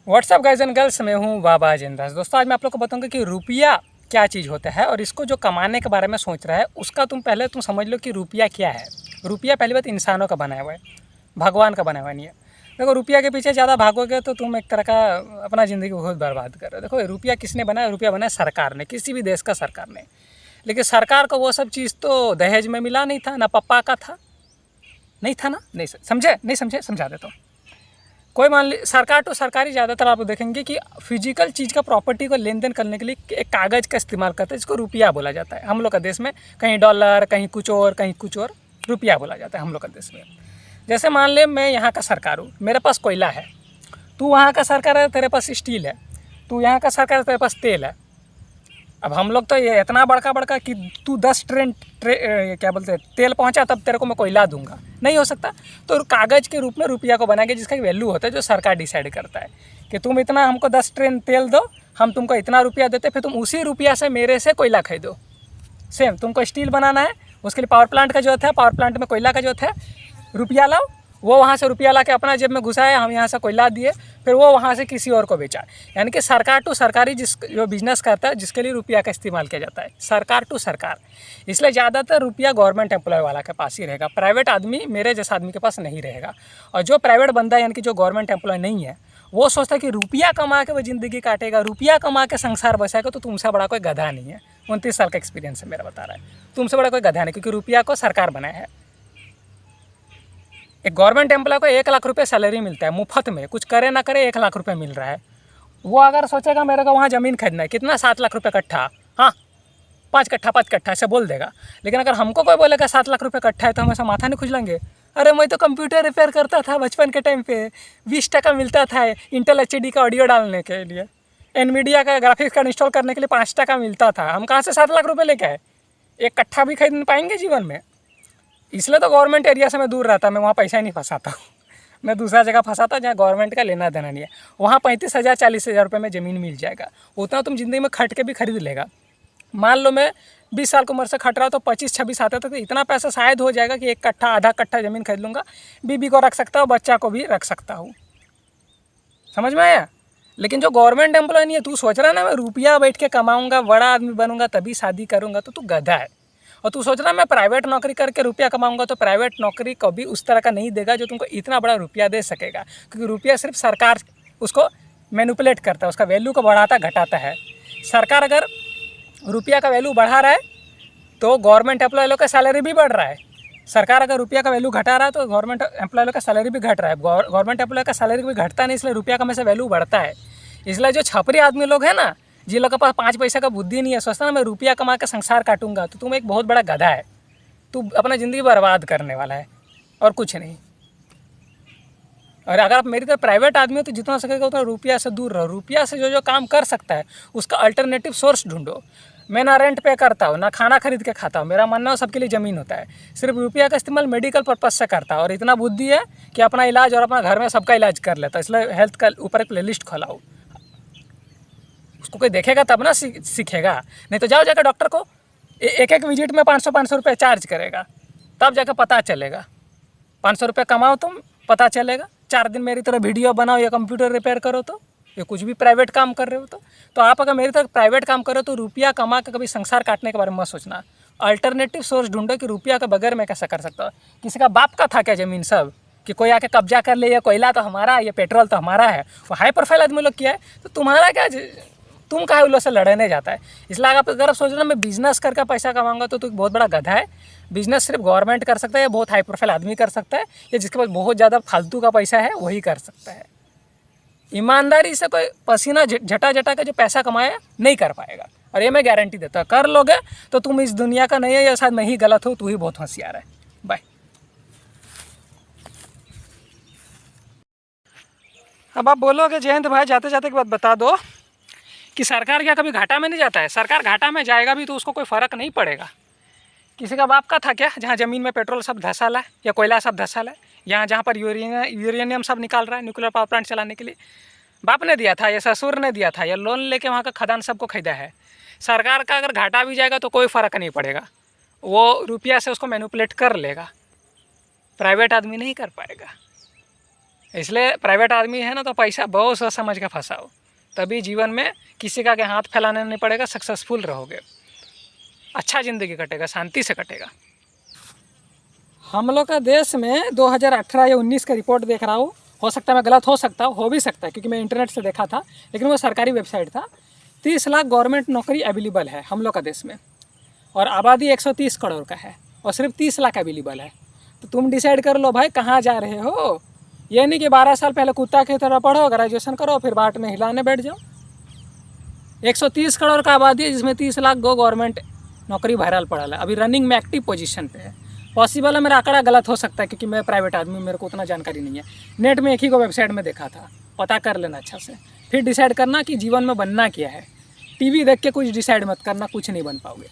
WhatsApp guys and girls, मैं हूँ बाबा जिंदास। दोस्तों, आज मैं आप लोग को बताऊंगा कि रुपया क्या चीज़ होता है और इसको जो कमाने के बारे में सोच रहा है उसका तुम समझ लो कि रुपया क्या है। रुपया पहली बात इंसानों का बनाया हुआ है, भगवान का बनाया हुआ नहीं है। देखो, रुपया के पीछे ज़्यादा भागोगे तो तुम एक तरह का अपना ज़िंदगी को खुद बर्बाद कर रहे हो। देखो, रुपया किसने बनाया? रुपया बनाया सरकार ने, किसी भी देश का सरकार ने। लेकिन सरकार को वो सब चीज़ तो दहेज में मिला नहीं था, ना पप्पा का था, नहीं था ना, नहीं समझे, नहीं समझे, समझा देता हूँ। कोई मान ली सरकार तो सरकारी ज़्यादातर आप देखेंगे कि फिजिकल चीज़ का प्रॉपर्टी को लेन देन करने के लिए एक कागज़ का इस्तेमाल करता है, जिसको रुपया बोला जाता है। हम लोग का देश में कहीं डॉलर, कहीं कुछ और, कहीं कुछ और, रुपया बोला जाता है हम लोग का देश में। जैसे मान ले मैं यहाँ का सरकार हूँ, मेरे पास कोयला है, तू वहाँ का सरकार है, तेरे पास स्टील है, तू यहाँ का सरकार है, तेरे पास तेल है। अब हम लोग तो ये इतना बड़का कि तू 10 ट्रेन क्या बोलते हैं तेल पहुंचा तब तेरे को मैं कोयला दूंगा, नहीं हो सकता। तो कागज़ के रूप में रुपया को बनाएंगे, जिसका वैल्यू होता है, जो सरकार डिसाइड करता है कि तुम इतना हमको 10 ट्रेन तेल दो, हम तुमको इतना रुपया देते, फिर तुम उसी रुपया से मेरे से कोयला खरीदो। सेम तुमको स्टील बनाना है, उसके लिए पावर प्लांट का जरूरत है, पावर प्लांट में कोयला का जरूरत है, रुपया लाओ, वो वहाँ से रुपया ला के अपना जेब में घुसाया, हम यहाँ से कोयला दिए, फिर वो वहाँ से किसी और को बेचा। यानी कि सरकार टू सरकारी जो बिजनेस करता है, जिसके लिए रुपया का इस्तेमाल किया जाता है, सरकार टू सरकार। इसलिए ज़्यादातर रुपया गवर्नमेंट एम्प्लॉय वाला के पास ही रहेगा, प्राइवेट आदमी, मेरे जैसा आदमी के पास नहीं रहेगा। और जो प्राइवेट बंदा यानी कि जो गवर्नमेंट एम्प्लॉय नहीं है, वो सोचता है कि रुपया कमा के वो ज़िंदगी काटेगा, रुपया कमा के संसार बसाएगा। तो तुमसे बड़ा कोई गधा नहीं है। 29 साल का एक्सपीरियंस है मेरा, बता रहा है, तुमसे बड़ा कोई गधा नहीं, क्योंकि रुपया को सरकार बनाया है। एक गवर्नमेंट एम्प्लॉय को 1 लाख रुपये सैलरी मिलता है मुफ्त में, कुछ करे ना करे 1 लाख रुपये मिल रहा है। वो अगर सोचेगा मेरे को वहाँ ज़मीन खरीदना है, कितना 7 लाख रुपये कट्ठा, हाँ 5 कट्ठा ऐसे बोल देगा। लेकिन अगर हमको कोई बोलेगा 7 लाख रुपये कट्ठा है, तो हम ऐसा माथा नहीं खुजलेंगे। अरे मैं तो कंप्यूटर रिपेयर करता था बचपन के टाइम पे, 20 टका मिलता था इंटेल HD का ऑडियो डालने के लिए, एनवीडिया का ग्राफिक्स कार्ड इंस्टॉल करने के लिए 5 टका मिलता था। हम कहाँ से 7 लाख रुपये लेके आए? 1 कट्ठा भी खरीद पाएंगे जीवन में? इसलिए तो गवर्नमेंट एरिया से मैं दूर रहता, मैं वहाँ पैसा ही नहीं फंसाता हूँ। मैं दूसरा जगह फंसाता जहाँ गवर्नमेंट का लेना देना नहीं है। वहाँ 35,000 40,000 रुपये में ज़मीन मिल जाएगा, उतना तुम ज़िंदगी में खट के भी खरीद लेगा। मान लो मैं 20 साल की उम्र से खट रहा हूँ, तो 25-26 आता तक तो इतना पैसा शायद हो जाएगा कि 1 कट्ठा आधा कट्ठा ज़मीन खरीद लूँगा, बीबी को रख सकता हूँ, बच्चा को भी रख सकता हूँ। समझ में आया? लेकिन जो गवर्नमेंट एम्प्लॉय नहीं है, तू सोच रहा है ना मैं रुपया बैठ के कमाऊँगा, बड़ा आदमी बनूंगा, तभी शादी करूँगा, तो तू गधा है। और तू सोच रहा है मैं प्राइवेट नौकरी करके रुपया कमाऊंगा, तो प्राइवेट नौकरी कभी उस तरह का नहीं देगा जो तुमको इतना बड़ा रुपया दे सकेगा, क्योंकि रुपया सिर्फ सरकार उसको मैनिपुलेट करता है, उसका वैल्यू को बढ़ाता घटाता है। सरकार अगर रुपया का वैल्यू बढ़ा रहा है तो गवर्नमेंट एम्प्लॉय लोग का सैलरी भी बढ़ रहा है। सरकार अगर रुपया का वैल्यू घटा रहा है तो गवर्नमेंट एम्प्लॉय लोग का सैलरी भी घट रहा है। गवर्नमेंट एम्प्लॉय का सैलरी भी घटता नहीं, इसलिए रुपया का में से वैल्यू बढ़ता है। इसलिए जो छपरी आदमी लोग हैं ना, जिन लोगों के पास 5 पैसा का बुद्धि नहीं है, सोचता ना मैं रुपया कमा के संसार काटूंगा, तो तुम एक बहुत बड़ा गधा है। तू अपना ज़िंदगी बर्बाद करने वाला है और कुछ नहीं। और अगर आप मेरी तरह प्राइवेट आदमी हो तो जितना सकेगा उतना रुपया से दूर रहो। रुपया से जो काम कर सकता है उसका अल्टरनेटिव सोर्स ढूंढो। मैं ना रेंट पे करता हूँ, ना खाना खरीद के खाता हूँ, मेरा मानना है सबके लिए ज़मीन होता है। सिर्फ रुपया का इस्तेमाल मेडिकल पर्पज़ से करता है, और इतना बुद्धि है कि अपना इलाज और अपना घर में सबका इलाज कर लेता है। इसलिए हेल्थ का ऊपर एक प्लेलिस्ट खोला हो, उसको कोई देखेगा तब ना सीखेगा। नहीं तो जाओ जाकर डॉक्टर को एक विजिट में 500 रुपये चार्ज करेगा, तब जाकर पता चलेगा। 500 रुपये कमाओ तुम, पता चलेगा। 4 दिन मेरी तरह वीडियो बनाओ या कंप्यूटर रिपेयर करो, तो ये कुछ भी प्राइवेट काम कर रहे हो तो आप अगर मेरी तरह प्राइवेट काम करो तो रुपया कमा के कभी संसार काटने के बारे में मत सोचना। अल्टरनेटिव सोर्स ढूंढो कि रुपया के बगैर मैं कैसा कर सकता हूँ। किसी का बाप का था क्या ज़मीन सब, कि कोई आके कब्जा कर ले, ये कोयला तो हमारा है, ये पेट्रोल तो हमारा है। वो हाई प्रोफाइल आदमी लोग किया है, तो तुम्हारा क्या, तुम काहे उन लोग से लड़ने जाता है? इसलिए अगर आप सोच रहे हो मैं बिजनेस करके पैसा कमाऊंगा, तो तू बहुत बड़ा गधा है। बिजनेस सिर्फ गवर्नमेंट कर सकता है, या बहुत हाई प्रोफाइल आदमी कर सकता है, या जिसके पास बहुत ज़्यादा फालतू का पैसा है वही कर सकता है। ईमानदारी से कोई पसीना झटा के जो पैसा कमाया नहीं कर पाएगा, और ये मैं गारंटी देता हूँ। कर लोगे तो तुम इस दुनिया का नहीं है, या शायद मैं ही गलत हूँ, तू ही बहुत होशियार है। बाय। अब आप बोलोगे जयंत भाई जाते जाते एक बात बता दो कि सरकार क्या कभी घाटा में नहीं जाता है? सरकार घाटा में जाएगा भी तो उसको कोई फ़र्क नहीं पड़ेगा। किसी का बाप का था क्या जहाँ ज़मीन में पेट्रोल सब धंसाला है या कोयला सब धंसाला है, जहाँ पर यूरेनियम सब निकाल रहा है न्यूक्लियर पावर प्लांट चलाने के लिए? बाप ने दिया था या ससुर ने दिया था या लोन लेके वहाँ का खदान सबको खरीदा है? सरकार का अगर घाटा भी जाएगा तो कोई फ़र्क नहीं पड़ेगा, वो रुपया से उसको मैनिपुलेट कर लेगा। प्राइवेट आदमी नहीं कर पाएगा। इसलिए प्राइवेट आदमी है ना तो पैसा बहुत सा समझ के फंसाओ, तभी जीवन में किसी का आगे हाथ फैलाना नहीं पड़ेगा, सक्सेसफुल रहोगे, अच्छा ज़िंदगी कटेगा, शांति से कटेगा। हम लोग का देश में 2018 या 19 का रिपोर्ट देख रहा हूँ, हो सकता है मैं गलत हो सकता हूँ, हो भी सकता है क्योंकि मैं इंटरनेट से देखा था, लेकिन वो सरकारी वेबसाइट था। 30 लाख गवर्नमेंट नौकरी अवेलेबल है हम लोग का देश में, और आबादी 130 करोड़ का है, और सिर्फ 30 लाख अवेलेबल है। तो तुम डिसाइड कर लो भाई कहाँ जा रहे हो। ये नहीं कि 12 साल पहले कुत्ता की तरह पढ़ो, ग्रेजुएशन करो, फिर बाट में हिलाने बैठ जाओ। 130 करोड़ का आबादी है जिसमें 30 लाख गो गवर्नमेंट नौकरी बहरहाल पड़ल है, अभी रनिंग में एक्टिव पोजीशन पे है। पॉसिबल है मेरा आंकड़ा गलत हो सकता है क्योंकि मैं प्राइवेट आदमी, मेरे को उतना जानकारी नहीं है। नेट में एक ही को वेबसाइट में देखा था, पता कर लेना अच्छा से, फिर डिसाइड करना कि जीवन में बनना क्या है। टीवी देख के कुछ डिसाइड मत करना, कुछ नहीं बन पाओगे।